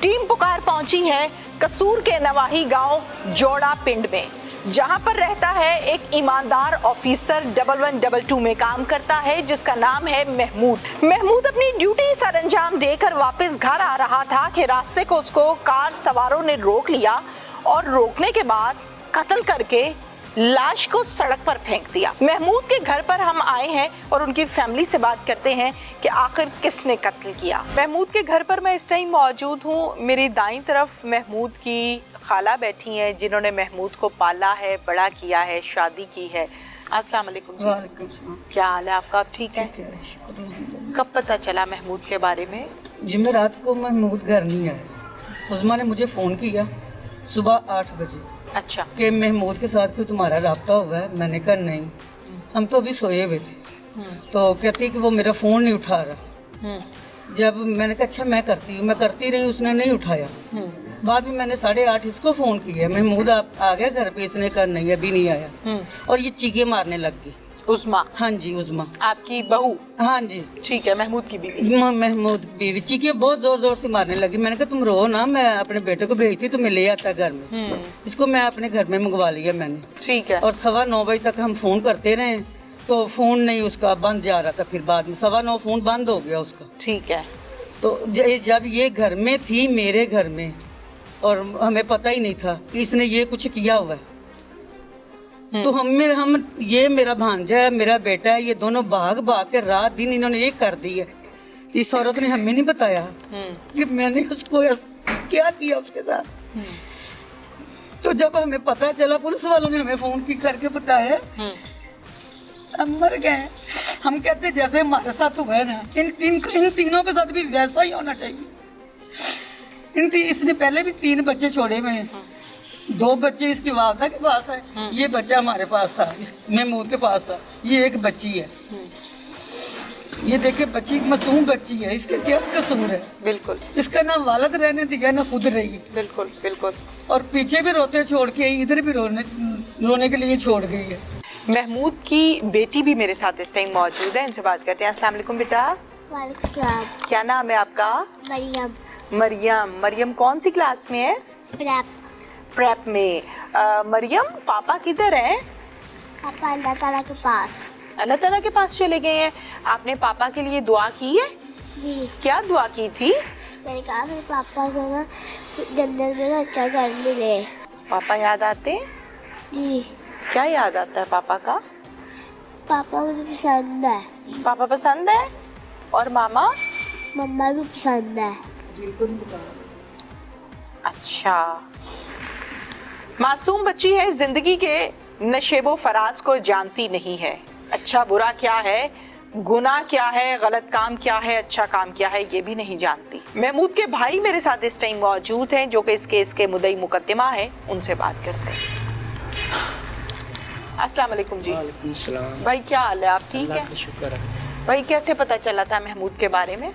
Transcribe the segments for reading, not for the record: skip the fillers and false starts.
Team पुकार पहुंची है कसूर के नवाही गांव जोड़ा पिंड में, जहां पर रहता है एक ईमानदार ऑफिसर 1112 में काम करता है जिसका नाम है महमूद। महमूद अपनी ड्यूटी सर अंजाम देकर वापस घर आ रहा था कि रास्ते को उसको कार सवारों ने रोक लिया और रोकने के बाद कत्ल करके लाश को सड़क पर फेंक दिया। महमूद के घर पर हम आए हैं और उनकी फैमिली से बात करते हैं कि आखिर किसने कत्ल किया। महमूद के घर पर मैं इस टाइम मौजूद हूँ। मेरी दाईं तरफ महमूद की खाला बैठी हैं जिन्होंने महमूद को पाला है, बड़ा किया है, शादी की है। अस्सलाम वालेकुम जी। वालेकुम सलाम। क्या हाल है आपका? आप ठीक है? शुक्र। कब पता चला महमूद के बारे में? जुमेरात को महमूद घर नहीं आया। उस्मा ने मुझे फ़ोन किया सुबह 8 बजे। अच्छा। कि महमूद के साथ कोई तुम्हारा राब्ता हुआ है? मैंने कहा नहीं, हम तो अभी सोए हुए थे। तो कहती कि वो मेरा फ़ोन नहीं उठा रहा। जब मैंने कहा अच्छा मैं करती रही, उसने नहीं उठाया। बाद में मैंने 8:30 इसको फ़ोन किया, महमूद आप आ गया घर पे? इसने कहा नहीं अभी नहीं आया। और ये चीखे मारने लग गई। उस्मा? हाँ जी उस्मा। आपकी बहू? हाँ जी ठीक है, महमूद की बीवी। महमूद की बीवी चीखे बहुत जोर जोर से मारने लगी। मैंने कहा तुम रो ना, मैं अपने बेटे को भेजती तुम्हें ले आता घर में। इसको मैं अपने घर में मंगवा लिया मैंने। ठीक है। और 9:15 बजे तक हम फ़ोन करते रहे तो फ़ोन नहीं उसका बंद जा रहा था। फिर बाद में 9:15 फ़ोन बंद हो गया उसका। ठीक है। तो जब ये घर में थी मेरे घर में और हमें पता ही नहीं था कि इसने ये कुछ किया हुआ है। तो हम ये मेरा भांजा है, मेरा बेटा है, ये दोनों भाग के रात दिन इन्होंने ये कर दी है। इस औरत ने हमें नहीं बताया कि मैंने उसको क्या किया उसके साथ। तो जब हमें पता चला, पुलिस वालों ने हमें फोन करके बताया, हम मर गए। हम कहते जैसे हमारे साथ हुआ है ना, इन तीनों के साथ भी वैसा ही होना चाहिए। इसने पहले भी 3 बच्चे छोड़े हुए हैं। 2 बच्चे इसकी वालदा के पास है, ये बच्चा हमारे पास था, इस महमूद के पास था। ये एक बच्ची है, ये देखे बच्ची मासूम बच्ची है, इसका क्या कसूर है? बिल्कुल। इसका ना वालद रहने दिया ना खुद रही। बिल्कुल बिल्कुल। और पीछे भी रोते छोड़ के, इधर भी रोने के लिए छोड़ गई है। महमूद की बेटी भी मेरे साथ इस टाइम मौजूद है, इनसे बात करते हैं। अस्सलाम वालेकुम बेटा। वालेकुम सलाम। क्या नाम है आपका? मरियम। मरियम कौन सी क्लास में है? प्रेप में। मरियम पापा किधर हैं? पापा अल्लाह ताला के पास। अल्लाह ताला के पास चले गए हैं। आपने पापा के लिए दुआ की है? जी। क्या दुआ की थी? मैंने कहा मेरे पापा को ना जन्नत में ना अच्छा घर मिले। पापा याद आते हैं? जी। क्या याद आता है पापा का? पापा मुझे पसंद है। पापा पसंद है? और मामा? मम्मा भी पसंद है। अच्छा। मासूम बच्ची है, जिंदगी के नशेबो फराज को जानती नहीं है। अच्छा बुरा क्या है, गुनाह क्या है, गलत काम क्या है, अच्छा काम क्या है, ये भी नहीं जानती। महमूद के भाई मेरे साथ इस टाइम मौजूद हैं जो कि इस केस के मुद्दई मुकद्दमा है, उनसे बात करते हैं। अस्सलाम वालेकुम जी। वालेकुम सलाम। भाई क्या हाल है? आप ठीक अल्लाह है? का शुक्र है। भाई कैसे पता चला था महमूद के बारे में?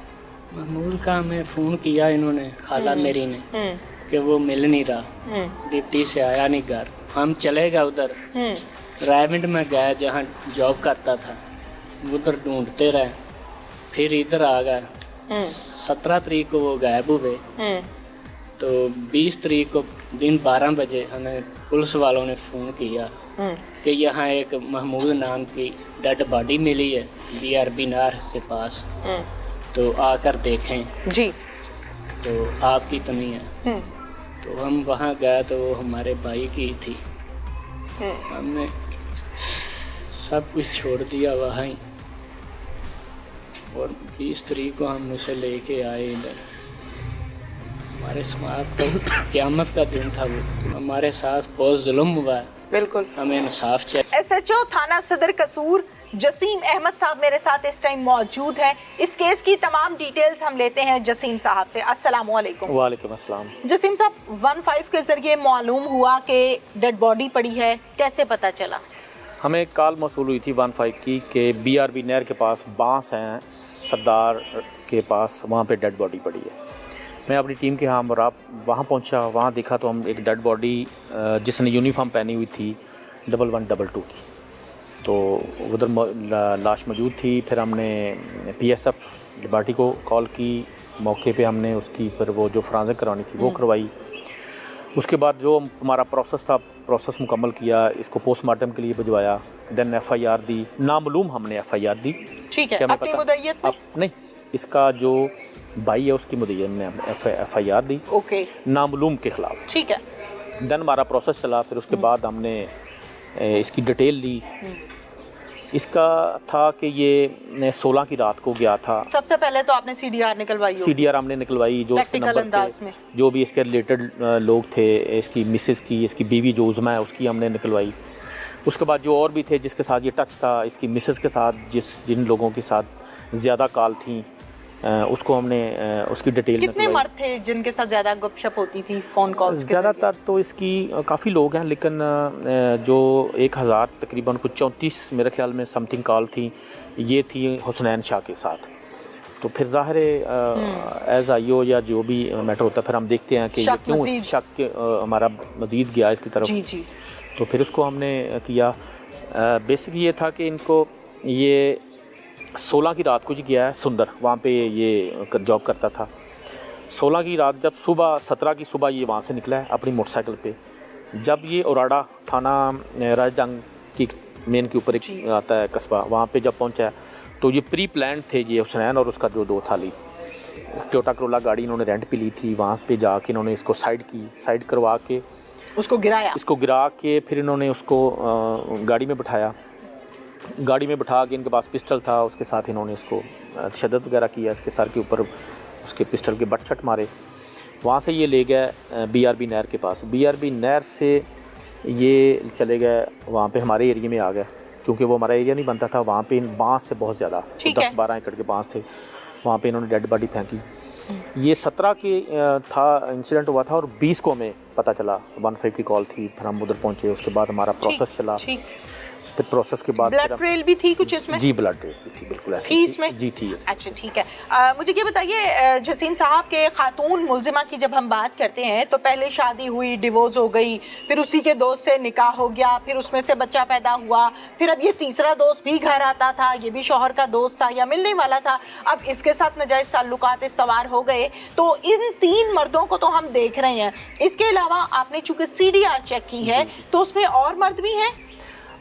महमूद का हमें फ़ोन किया इन्होंने, खाला मेरी ने, कि वो मिल नहीं रहा, डिप्टी से आया नहीं घर। हम चले गए उधर, रायविंड में गए जहाँ जॉब करता था, उधर ढूंढते रहे, फिर इधर आ गए। 17 तारीख को वो गायब हुए। तो 20 तारीख को दिन 12 बजे हमें पुलिस वालों ने फ़ोन किया कि यहाँ एक महमूद नाम की डेड बॉडी मिली है BRB नार के पास, तो आकर देखें जी। तो आपकी तो नहीं है। तो हम वहाँ गए तो वो हमारे भाई की थी। हमने सब कुछ छोड़ दिया वहाँ ही, और 20 तारीख को हम उसे लेके आए इधर। हमारे साथ तो क़यामत का दिन था, वो हमारे साथ बहुत जुल्म हुआ है। बिल्कुल, हमें इंसाफ चाहिए। SHO थाना सदर कसूर जसीम अहमद साहब मेरे साथ इस टाइम मौजूद हैं। इस केस की तमाम डिटेल्स हम लेते हैं जसीम साहब से। अस्सलाम वालेकुम। वालेकुम अस्सलाम। जसीम साहब, 15 के जरिए मालूम हुआ कि डेड बॉडी पड़ी है, कैसे पता चला? हमें कॉल मौसूल हुई थी 15 की कि BRB नहर के पास बांस हैं सरदार के पास, वहाँ पे डेड बॉडी पड़ी है। मैं अपनी टीम के वहाँ पहुँचा, वहाँ देखा तो हम एक डेड बॉडी जिसने यूनिफॉर्म पहनी हुई थी 1122 की, तो उधर लाश मौजूद थी। फिर हमने PSF लिबर्टी को कॉल की, मौके पे हमने उसकी फिर वो जो फोरेंसिक करवानी थी वो करवाई। उसके बाद जो हमारा प्रोसेस मुकम्मल किया, इसको पोस्टमार्टम के लिए भिजवाया, देन FIR दी, नामालूम हमने FIR दी। ठीक है, क्या हमें अपनी पता- मुद्दइयत में? नहीं, इसका जो भाई है उसकी मुद्दइयत में हमने FIR दी ओके, नामालूम के ख़िलाफ़। ठीक है। देन हमारा प्रोसेस चला, फिर उसके बाद हमने इसकी डिटेल ली। इसका था कि ये 16 की रात को गया था। सबसे पहले तो आपने CDR निकलवाई होगी। CDR हमने निकलवाई, जो उसके Practical नंबर अंदाज थे, में। जो भी इसके रिलेटेड लोग थे, इसकी मिसेस की, इसकी बीवी जो उज़मा है उसकी हमने निकलवाई। उसके बाद जो और भी थे जिसके साथ ये टच था, इसकी मिसेस के साथ जिन लोगों के साथ ज़्यादा कॉल थी, उसको हमने उसकी डिटेल कितने निकलवाई। मर्द थे जिनके साथ ज़्यादा गपशप होती थी फ़ोन कॉल्स? ज़्यादातर तो इसकी काफ़ी लोग हैं, लेकिन जो 1000 तकरीबन कुछ 34 मेरे ख्याल में समथिंग कॉल थी, ये थी हुसनैन शाह के साथ। तो फिर ज़ाहिर है एज IO या जो भी मैटर होता है, फिर हम देखते हैं कि ये शक क्यों मज़ीद। शक हमारा मज़ीद गया इसकी तरफ। जी जी। तो फिर उसको हमने किया। बेसिक ये था कि इनको ये 16 की रात को जी गया है सुंदर, वहाँ पे ये जॉब करता था। 16 की रात जब सुबह 17 की सुबह ये वहाँ से निकला है अपनी मोटरसाइकिल पे। जब ये ओराडा थाना राजजंग की मेन के ऊपर एक आता है कस्बा, वहाँ पे जब पहुँचा तो ये प्री प्लान थे ये हुसैन और उसका जो दो था ली टोयोटा करोला गाड़ी इन्होंने रेंट पे ली थी। वहाँ पे जाके इन्होंने इसको साइड करवा के उसको गिरा के फिर इन्होंने उसको गाड़ी में बिठाया। गाड़ी में बिठा के इनके पास पिस्टल था, उसके साथ इन्होंने इसको तशद्दुद वगैरह किया, इसके सर के ऊपर उसके पिस्टल के बट छट मारे। वहाँ से ये ले गए BRB नहर के पास। BRB नहर से ये चले गए वहाँ पे हमारे एरिया में आ गए, क्योंकि वो हमारा एरिया नहीं बनता था। वहाँ पे बांस से बहुत ज़्यादा 10-12 एकड़ के बांस थे, वहाँ पे इन्होंने डेड बॉडी फेंकी। ये 17 की था इंसिडेंट हुआ था, और 20 को हमें पता चला, 15 की कॉल थी, फिर हम उधर पहुँचे। उसके बाद हमारा प्रोसेस चला। फिर प्रोसेस के बाद ब्लड ट्रेल भी थी कुछ इसमें? जी, ब्लड ट्रेल भी थी, बिल्कुल ऐसे थी इसमें? जी थी। अच्छा, ठीक है। मुझे ये बताइए, जसीम साहब के खातून मुलजिमा की जब हम बात करते हैं तो पहले शादी हुई, डिवोर्स हो गई, फिर उसी के दोस्त से निकाह हो गया, फिर उसमें से बच्चा पैदा हुआ, फिर अब ये तीसरा दोस्त भी घर आता था, ये भी शौहर का दोस्त था या मिलने वाला था, अब इसके साथ नाजायज़ ताल्लुकात सवार हो गए। तो इन 3 मर्दों को तो हम देख रहे हैं, इसके अलावा आपने चूँकि CDR चेक की है तो उसमें और मर्द भी हैं?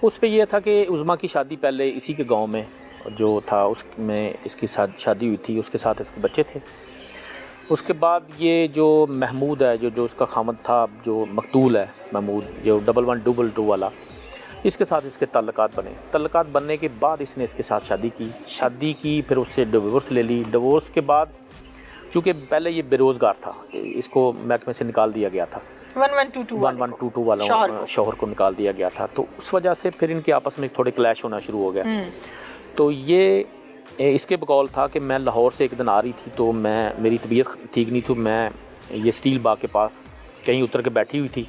उस पर यह था कि उज़मा की शादी पहले इसी के गांव में जो था उसमें इसकी शादी हुई थी, उसके साथ इसके बच्चे थे। उसके बाद ये जो महमूद है, जो उसका खामद था, जो मकतूल है महमूद, जो 1122 वाला, इसके साथ इसके ताल्लुकात बनने के बाद इसने इसके साथ शादी की, फिर उससे डिवोर्स ले ली। डिवोर्स के बाद चूँकि पहले ये बेरोज़गार था, इसको महकमे से निकाल दिया गया था, 1122 वालों शौहर को निकाल दिया गया था। तो उस वजह से फिर इनके आपस में थोड़े क्लैश होना शुरू हो गया। तो ये इसके बकौल था कि मैं लाहौर से एक दिन आ रही थी, तो मेरी तबीयत ठीक नहीं थी, मैं ये स्टील बाग के पास कहीं उतर के बैठी हुई थी।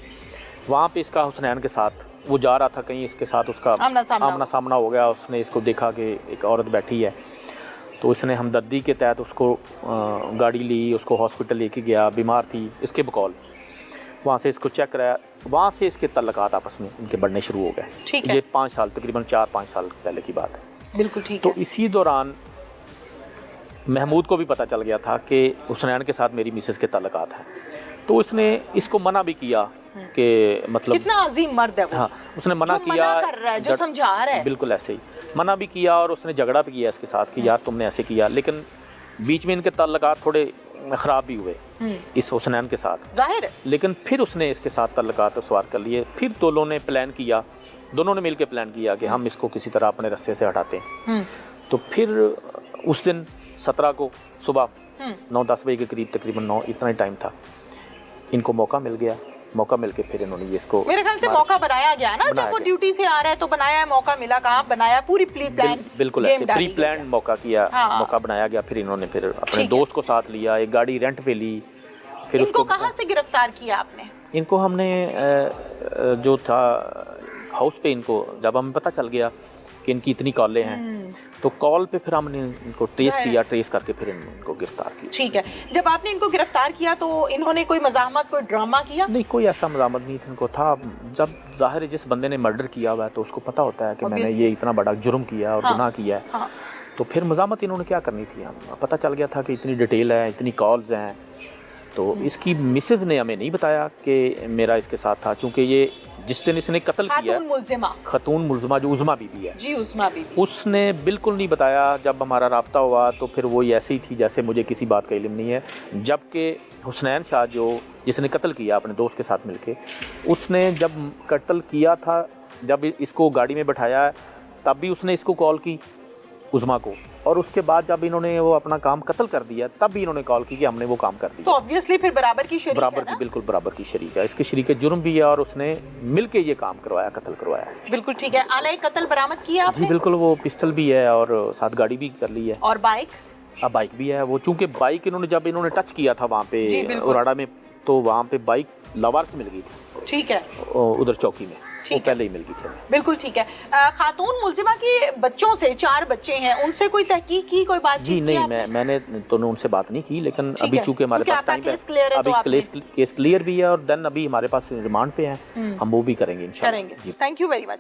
वहाँ पे इसका हुसनैन के साथ वो जा रहा था कहीं, इसके साथ उसका आमना सामना हो गया। उसने इसको देखा कि एक औरत बैठी है, तो इसने हमदर्दी के तहत उसको गाड़ी ली, उसको हॉस्पिटल लेके गया, बीमार थी इसके बकौल। वहाँ से इसको चेक कराया, वहाँ से इसके ताल्लुकात आपस में इनके बढ़ने शुरू हो गए। ये 5 साल तकरीबन 4-5 साल पहले की बात है। बिल्कुल ठीक तो है। इसी दौरान महमूद को भी पता चल गया था कि हुसनैन के साथ मेरी मिसेस के ताल्लुकात हैं। तो उसने इसको मना भी किया कि मतलब कितना अजीम मर्द है वो। हाँ, उसने मना किया, कर रहा है, जो समझा रहा है, बिल्कुल ऐसे ही मना भी किया, और उसने झगड़ा भी किया इसके साथ कि यार तुमने ऐसे किया। लेकिन बीच में इनके ताल्लुकात थोड़े ख़राब भी हुए इस हुसनैन के साथ, जाहिर है। लेकिन फिर उसने इसके साथ ताल्लुकात सवार कर लिए। फिर दोनों ने मिलकर प्लान किया कि हम इसको किसी तरह अपने रास्ते से हटाते हैं। तो फिर उस दिन 17 को सुबह 9-10 बजे के करीब, तकरीबन 9 इतना ही टाइम था, इनको मौका मिल के फिर इन्होंने ये इसको, मेरे ख्याल से मौका बनाया गया ना, जब वो ड्यूटी से आ रहा है तो बनाया, मौका मिला, कहाँ बनाया, पूरी प्री प्लान, बिल्कुल ऐसे प्री प्लान मौका किया, मौका बनाया गया। फिर इन्होंने फिर अपने दोस्त को साथ लिया, एक गाड़ी रेंट पे ली। फिर इनको कहाँ से गिरफ्तार किया आपने? इनको हमने जो था हाउस पे, इनको जब हमें पता चल गया कि इनकी इतनी कॉलें हैं, तो कॉल पे फिर हमने इनको ट्रेस करके फिर इनको गिरफ्तार किया। ठीक है। जब आपने इनको गिरफ्तार किया तो इन्होंने कोई मज़ाहमत, कोई ड्रामा किया? नहीं, कोई ऐसा मज़ाहमत नहीं इनको था। जब जाहिर है जिस बंदे ने मर्डर किया हुआ है तो उसको पता होता है कि मैंने ये इतना बड़ा जुर्म किया और गुनाह किया है, तो फिर मज़ामत इन्होंने क्या करनी थी, हम पता चल गया था कि इतनी डिटेल है, इतनी कॉल्स हैं। तो इसकी मिसेज़ ने हमें नहीं बताया कि मेरा इसके साथ था, क्योंकि ये जिस दिन इसने कत्ल किया, खतून मुलज़मा जो उज़मा बीबी है जी, उज़मा बीबी, उसने बिल्कुल नहीं बताया। जब हमारा राब्ता हुआ तो फिर वो ऐसे ही थी जैसे मुझे किसी बात का इल्म नहीं है। जबकि हुसनैन शाह जो जिसने कत्ल किया अपने दोस्त के साथ मिलके, उसने जब कत्ल किया था, जब इसको गाड़ी में बैठाया तब भी उसने इसको कॉल की उज़मा को, और उसके बाद जब इन्होंने वो अपना काम कत्ल कर दिया तब भी इन्होंने कॉल की कि हमने वो काम कर दिया। तो ऑब्वियसली फिर बराबर की शरीक बराबर है की, ना? बिल्कुल बराबर की शरीक है, इसके शरीक जुर्म भी है और उसने मिलके ये काम करवाया, कत्ल करवाया। बिल्कुल ठीक है। आला कत्ल बरामद किया आपने? जी बिल्कुल, वो पिस्टल भी है और साथ गाड़ी भी कर ली है, और बाइक? अब बाइक भी है। वो चूंकि बाइक जब इन्होंने टच किया था वहाँ जी, पे बिल्कुल। उराड़ा में, तो वहाँ पे बाइक लावारिस मिल गई थी, ठीक है, उधर चौकी में, वो ठीक है। पहले ही मिल गई थी हमें। बिल्कुल ठीक है। खातून मुलजिमा के बच्चों से, 4 बच्चे हैं, उनसे कोई तहकीक की, कोई बातचीत जी की नहीं, आपने? मैंने तो उनसे बात नहीं की, लेकिन ठीक अभी है, चूंकि हमारे क्योंकि पास आपका टाइम केस क्लियर है, अभी तो आपने- केस क्लियर भी है और देन अभी हमारे पास रिमांड पे हैं, हम वो भी करेंगे इंशाल्लाह। करेंगे। Thank you very much.